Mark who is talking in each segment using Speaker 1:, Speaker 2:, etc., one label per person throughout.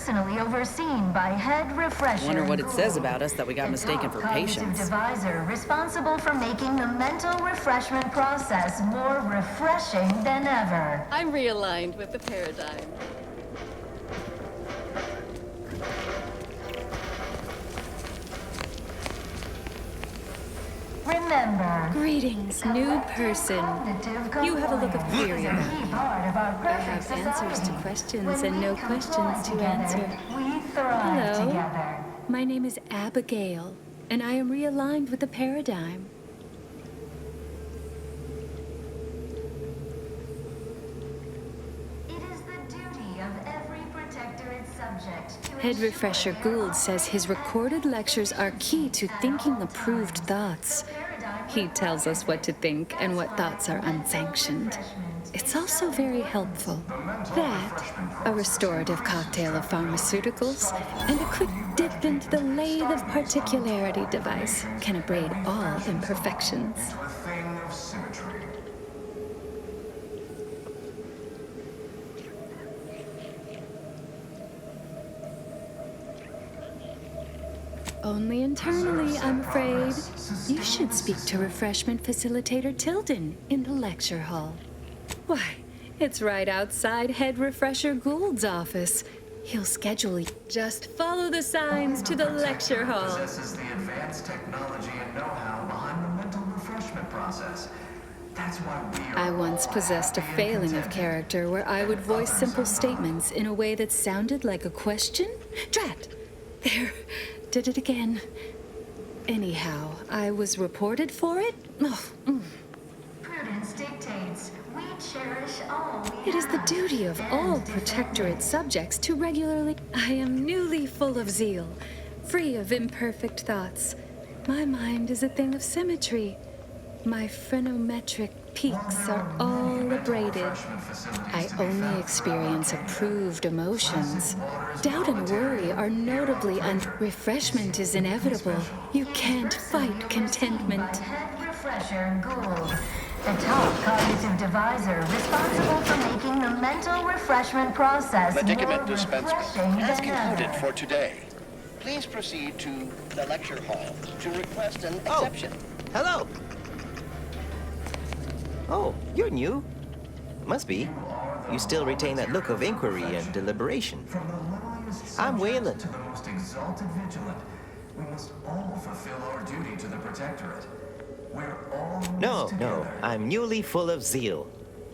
Speaker 1: personally overseen by head refresher.
Speaker 2: Wonder what it says about us that we got mistaken for patients.
Speaker 1: The advisor responsible for making the mental refreshment process more refreshing than ever.
Speaker 3: I'm realigned with the paradigm.
Speaker 1: Remember,
Speaker 3: Greetings, new person. You have a look of query about me. I have answers to questions and no questions to answer. Hello, my name is Abigail, and I am realigned with the paradigm.
Speaker 1: It is the duty of every protectorate subject to
Speaker 3: Head Refresher Gould says his recorded lectures are key to thinking approved thoughts. He tells us what to think and what thoughts are unsanctioned. It's also very helpful. That, a restorative cocktail of pharmaceuticals, and a quick dip into the lathe of particularity device can abrade all imperfections. Only internally, I'm afraid. You should speak to Refreshment Facilitator Tilden in the lecture hall. Why, it's right outside Head Refresher Gould's office. He'll schedule you. Just follow the signs to the lecture hall.
Speaker 4: Possesses the advanced technology and know-how behind the mental refreshment process. That's why we are
Speaker 3: I once possessed a failing of character where I would voice simple statements in a way that sounded like a question. Drat! There. Did it again. Anyhow, I was reported for it?
Speaker 1: Prudence dictates we cherish all we
Speaker 3: It is the
Speaker 1: have
Speaker 3: duty of
Speaker 1: and
Speaker 3: all
Speaker 1: defend
Speaker 3: protectorate
Speaker 1: it.
Speaker 3: subjects to regularly... I am newly full of zeal, free of imperfect thoughts. My mind is a thing of symmetry. My phrenometric peaks are all abraded. I only experience approved emotions. Doubt and worry are notably refreshment is inevitable. You can't fight contentment.
Speaker 1: Head Refresher Gould, the top cognitive devisor responsible for making the mental refreshment process
Speaker 5: Medicament
Speaker 1: more
Speaker 5: dispensement
Speaker 1: refreshing
Speaker 5: has
Speaker 1: than
Speaker 5: concluded
Speaker 1: ever.
Speaker 5: for today. Please proceed to the lecture hall to request an exception.
Speaker 6: Hello. Oh, you're new. Must be. You still retain that look of inquiry and deliberation.
Speaker 4: from the lowliest
Speaker 6: I'm
Speaker 4: subject
Speaker 6: Waylon.
Speaker 4: to the most exalted vigilant. We must all fulfill our duty to the protectorate. We're all in this
Speaker 6: No,
Speaker 4: together.
Speaker 6: I'm newly full of zeal.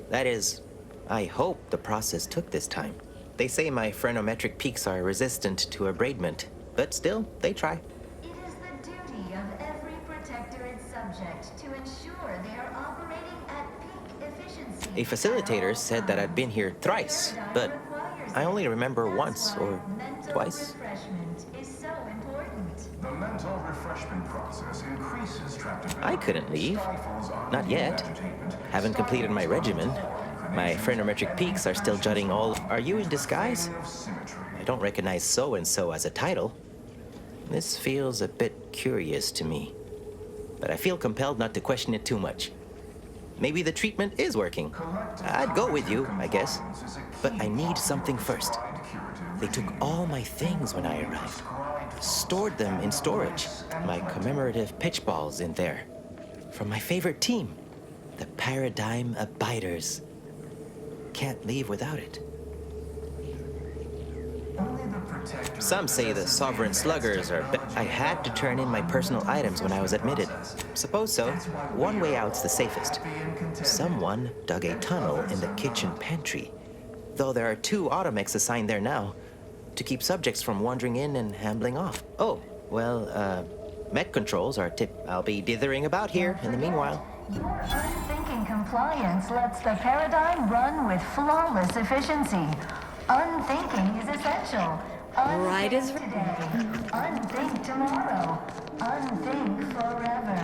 Speaker 6: That is, I hope the process took this time. They say my phrenometric peaks are resistant to abradement, but still, they try.
Speaker 1: It is the duty of every protectorate subject to ensure they are operating at peak efficiency.
Speaker 6: A facilitator said that I'd been here thrice, but I only remember once or twice.
Speaker 1: Refreshment is so important.
Speaker 4: The mental refreshment process increases tractability.
Speaker 6: I couldn't leave.
Speaker 4: stifles
Speaker 6: Not yet.
Speaker 4: agitatement,
Speaker 6: Haven't completed my regimen. My phrenometric peaks are still jutting all... Are you in disguise?
Speaker 4: of symmetry.
Speaker 6: I don't recognize so-and-so as a title. This feels a bit curious to me. But I feel compelled not to question it too much. Maybe the treatment is working. I'd go with you, I guess. But I need something first. They took all my things when I arrived. Stored them in storage. My commemorative pitch balls in there. From my favorite team, the Paradigm Abiders. Can't leave without it.
Speaker 4: Only the protectorate
Speaker 6: Some say the sovereign sluggers are... I had to turn in my personal items when I was admitted. Suppose so. One way out's the safest. Someone dug a tunnel in the kitchen pantry. Though there are 2 automechs assigned there now, to keep subjects from wandering in and ambling off. Oh, well, mech controls are tip... I'll be dithering about here in the meanwhile.
Speaker 1: Your unthinking compliance lets the paradigm run with flawless efficiency. Unthinking is essential.
Speaker 3: Right as
Speaker 1: Unthink today. Unthink tomorrow. Unthink forever.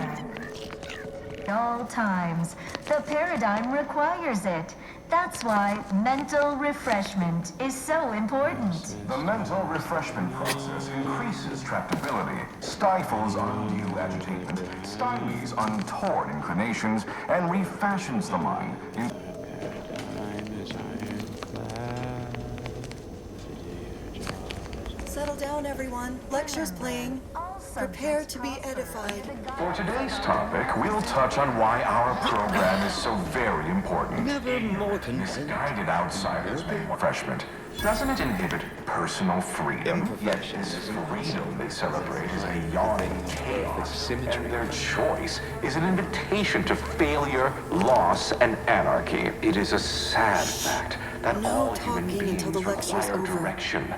Speaker 1: At all times, the paradigm requires it. That's why mental refreshment is so important.
Speaker 4: The mental refreshment process increases tractability, stifles undue agitation, stymies untoward inclinations, and refashions the mind.
Speaker 7: Settle down, everyone. Lecture's playing. Prepare to be edified.
Speaker 4: For today's topic, we'll touch on why our program is so very important.
Speaker 8: Never more convinced.
Speaker 4: Misguided outsiders may refreshment. Doesn't it inhibit personal freedom? Yet this freedom they celebrate is a yawning chaos, and their choice is an invitation to failure, loss, and anarchy. It is a sad fact that
Speaker 7: No
Speaker 4: all human
Speaker 7: talking
Speaker 4: beings
Speaker 7: until the lecture's
Speaker 4: require
Speaker 7: over.
Speaker 4: direction.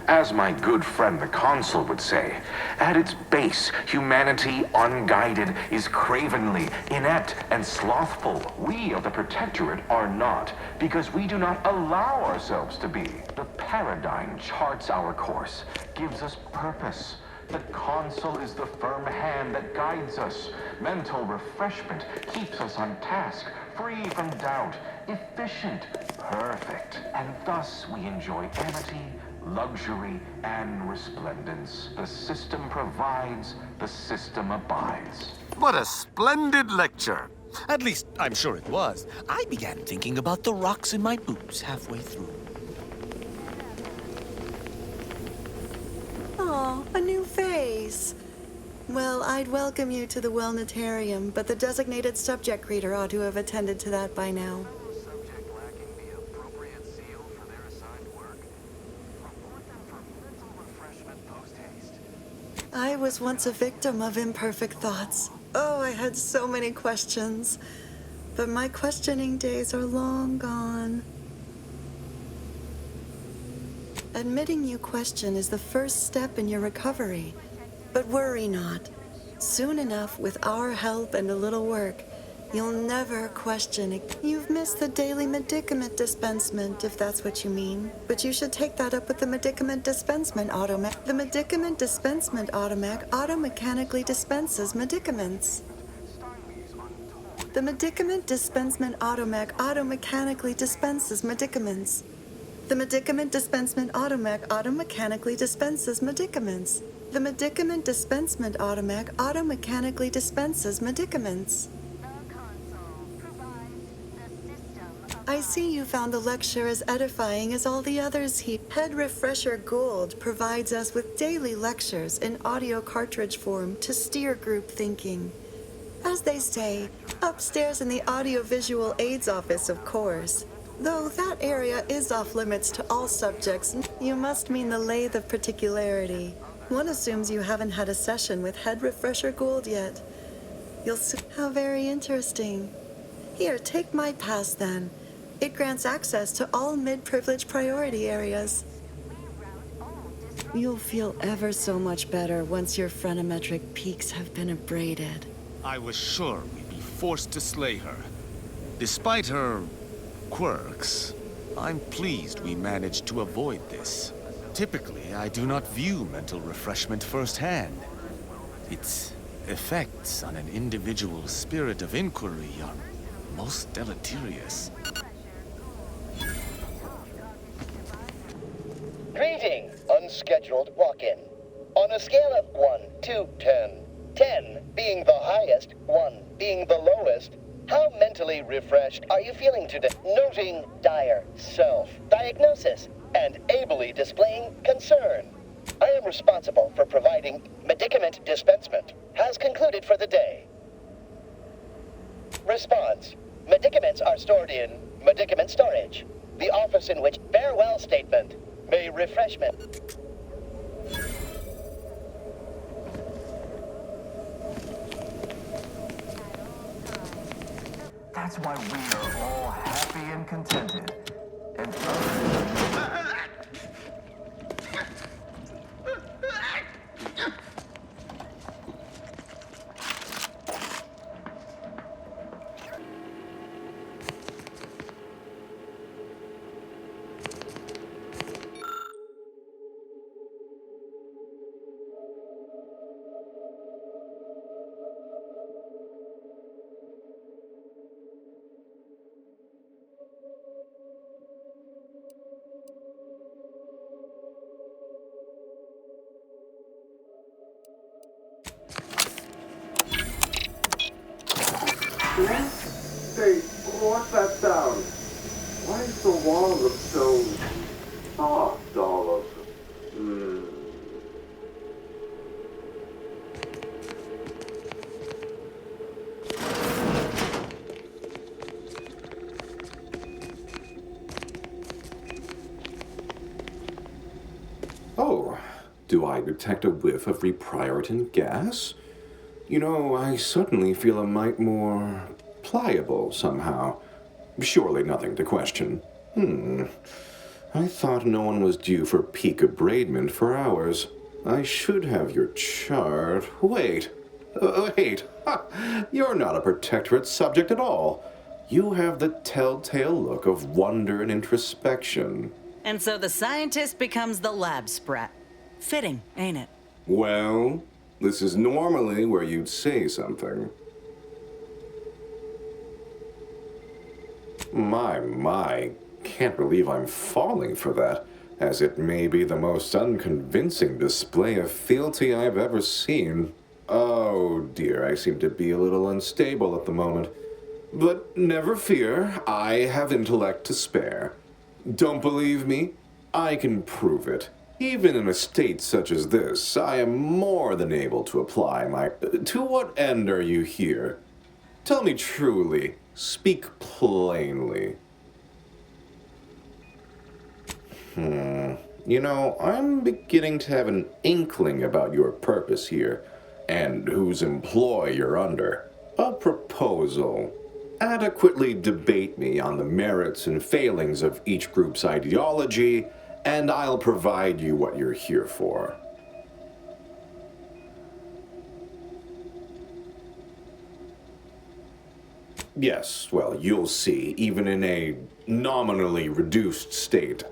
Speaker 4: As my good friend the consul would say, at its base, humanity unguided is cravenly, inept, and slothful. We of the Protectorate are not, because we do not allow ourselves to be. The paradigm charts our course, gives us purpose. The consul is the firm hand that guides us. Mental refreshment keeps us on task, free from doubt, efficient, perfect. And thus we enjoy amity, luxury, and resplendence. The system provides, the system abides.
Speaker 8: What a splendid lecture. At least, I'm sure it was. I began thinking about the rocks in my boots halfway through.
Speaker 7: Aw, a new face. Well, I'd welcome you to the Wellnetarium, but the designated subject reader ought to have attended to that by now. I was once a victim of imperfect thoughts. Oh, I had so many questions. But my questioning days are long gone. Admitting you question is the first step in your recovery. But worry not. Soon enough, with our help and a little work, you'll never question it. You've missed the daily medicament dispensement, if that's what you mean. But you should take that up with the medicament dispensement automac. The medicament dispensement automac automechanically dispenses medicaments. The medicament dispensement automac automechanically dispenses medicaments. The medicament dispensement automac automechanically dispenses medicaments. The medicament dispensement automac automechanically dispenses medicaments. I see you found the lecture as edifying as all the others here. Head Refresher Gold provides us with daily lectures in audio cartridge form to steer group thinking. As they say, upstairs in the audiovisual aids office, of course. Though that area is off limits to all subjects, you must mean the lathe of particularity. One assumes you haven't had a session with Head Refresher Gold yet. You'll see. How very interesting. Here, take my pass then. It grants access to all mid-privilege priority areas. You'll feel ever so much better once your phreноmetric peaks have been abraded.
Speaker 8: I was sure we'd be forced to slay her. Despite her quirks, I'm pleased we managed to avoid this. Typically, I do not view mental refreshment firsthand. Its effects on an individual's spirit of inquiry are most deleterious.
Speaker 5: Greeting, unscheduled walk-in. On a scale of 1 to 10, 10 being the highest, 1 being the lowest, how mentally refreshed are you feeling today? Noting dire self-diagnosis and ably displaying concern. I am responsible for providing medicament dispensement. Has concluded for the day. Response. Medicaments are stored in medicament storage. The office in which farewell statement. May refreshment.
Speaker 4: That's why we are all happy and contented. And
Speaker 9: Hey, what's that sound? Why is the wall of stone soft all of
Speaker 10: Do I detect a whiff of repriorant gas? You know, I suddenly feel a mite more pliable somehow. Surely nothing to question. I thought no one was due for peak abradement for hours. I should have your chart. Wait. Wait. Ha! You're not a protectorate subject at all. You have the telltale look of wonder and introspection.
Speaker 2: And so the scientist becomes the lab sprat. Fitting, ain't it?
Speaker 10: Well, this is normally where you'd say something. My, can't believe I'm falling for that, as it may be the most unconvincing display of fealty I've ever seen. Oh dear, I seem to be a little unstable at the moment. But never fear, I have intellect to spare. Don't believe me? I can prove it. Even in a state such as this, I am more than able to apply my... To what end are you here? Tell me truly. Speak plainly. You know, I'm beginning to have an inkling about your purpose here, and whose employ you're under. A proposal. Adequately debate me on the merits and failings of each group's ideology, and I'll provide you what you're here for. Yes, well, you'll see, even in a nominally reduced state,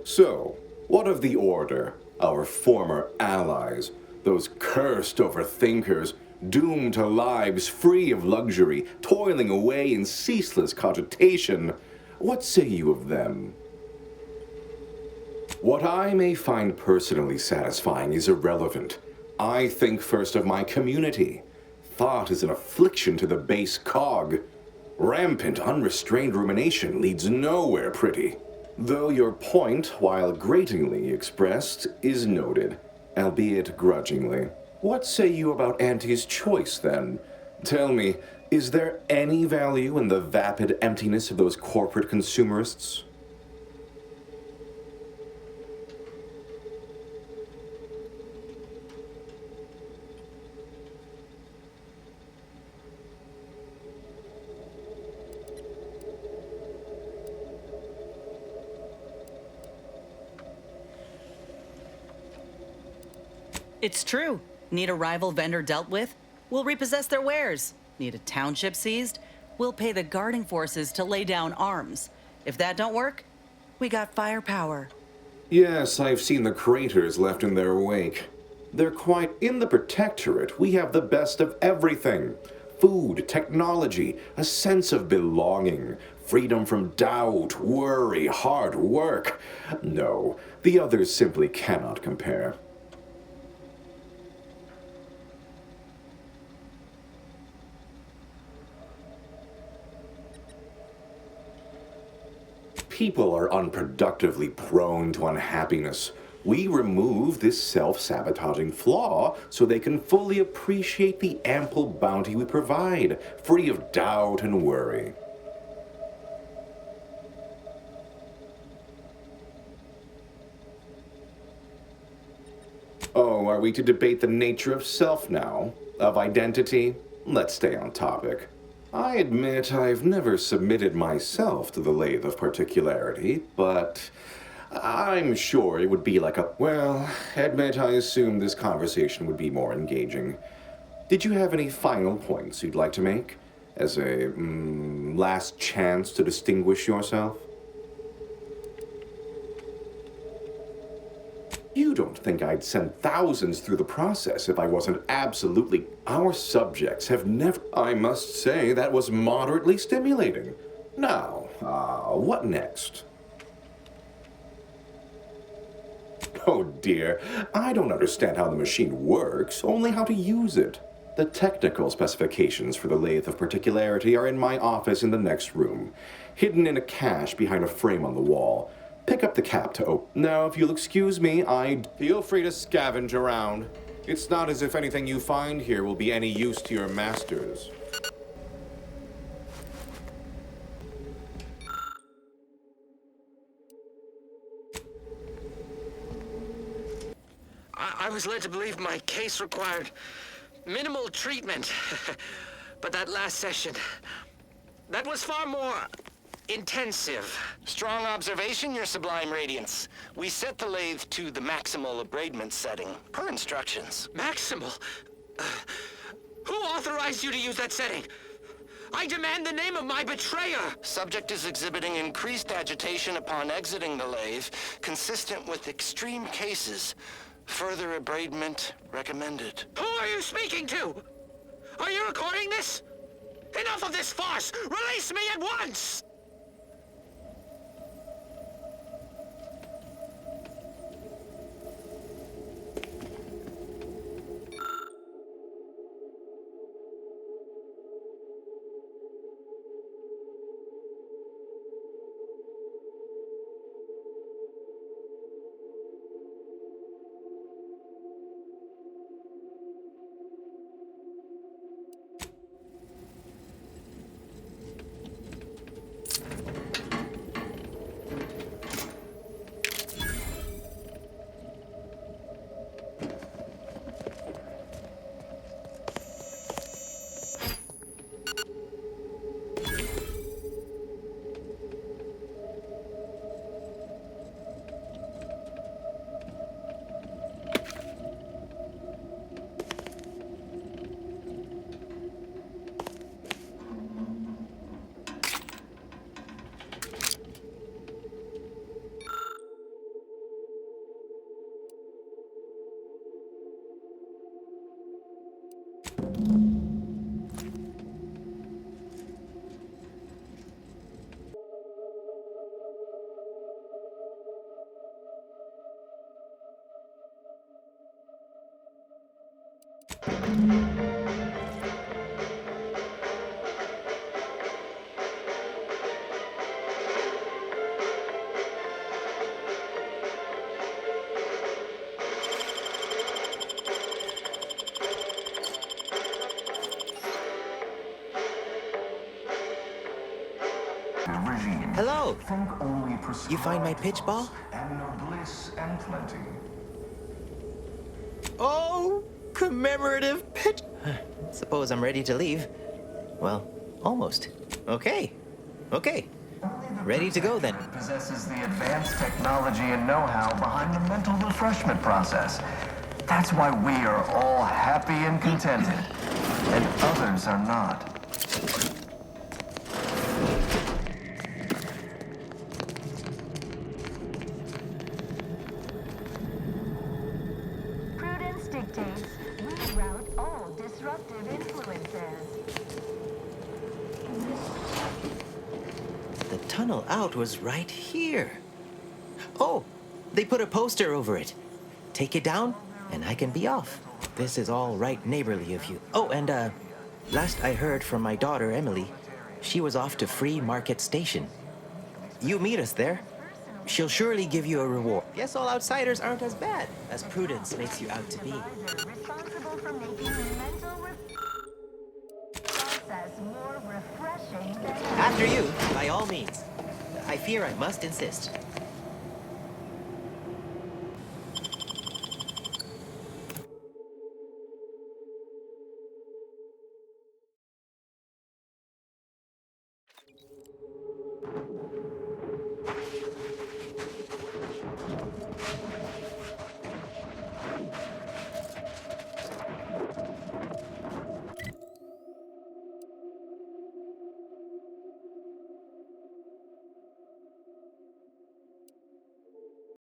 Speaker 10: So, what of the Order, our former allies, those cursed overthinkers, doomed to lives free of luxury, toiling away in ceaseless cogitation? What say you of them? What I may find personally satisfying is irrelevant. I think first of my community. Thought is an affliction to the base cog. Rampant, unrestrained rumination leads nowhere pretty. Though your point, while gratingly expressed, is noted, albeit grudgingly. What say you about Auntie's choice, then? Tell me, is there any value in the vapid emptiness of those corporate consumerists?
Speaker 2: It's true. Need a rival vendor dealt with? We'll repossess their wares. Need a township seized? We'll pay the guarding forces to lay down arms. If that don't work, we got firepower.
Speaker 10: Yes, I've seen the craters left in their wake. They're quite... In the Protectorate, we have the best of everything. Food, technology, a sense of belonging, freedom from doubt, worry, hard work. No, the others simply cannot compare. People are unproductively prone to unhappiness. We remove this self-sabotaging flaw so they can fully appreciate the ample bounty we provide, free of doubt and worry. Oh, are we to debate the nature of self now? Of identity? Let's stay on topic. I admit I've never submitted myself to the lathe of particularity, but I'm sure it would be like a... Well, admit I assumed this conversation would be more engaging. Did you have any final points you'd like to make? As a, last chance to distinguish yourself? You don't think I'd send thousands through the process if I wasn't absolutely... Our subjects have never... I must say that was moderately stimulating. Now, what next? Oh dear, I don't understand how the machine works, only how to use it. The technical specifications for the lathe of particularity are in my office in the next room, hidden in a cache behind a frame on the wall. Pick up the cap to open. Now, if you'll excuse me, I'd... Feel free to scavenge around. It's not as if anything you find here will be any use to your masters.
Speaker 11: I was led to believe my case required minimal treatment. But that last session, that was far more intensive.
Speaker 5: Strong observation, Your Sublime Radiance. We set the lathe to the maximal abradement setting, per instructions.
Speaker 11: Maximal? Who authorized you to use that setting? I demand the name of my betrayer!
Speaker 5: Subject is exhibiting increased agitation upon exiting the lathe, consistent with extreme cases. Further abradement recommended.
Speaker 11: Who are you speaking to? Are you recording this? Enough of this farce! Release me at once!
Speaker 6: Hello!
Speaker 4: Think only
Speaker 6: You find my pitch ball?
Speaker 4: and no bliss and plenty.
Speaker 6: Oh, commemorative pitch. Suppose I'm ready to leave. Well, almost. Okay. Ready to go then.
Speaker 12: Possesses the advanced technology and know-how behind the mental refreshment process. That's why we are all happy and contented, and others are not.
Speaker 1: Prudence dictates we route all disruptive influences.
Speaker 6: The tunnel out was right here. Oh, they put a poster over it. Take it down, and I can be off. This is all right neighborly of you. Oh, and, last I heard from my daughter, Emily, she was off to Free Market Station. You meet us there. She'll surely give you a reward. Guess all outsiders aren't as bad as Prudence makes you out to be.
Speaker 1: Responsible for making the mental process more refreshing than
Speaker 6: After you, by all means. I fear I must insist.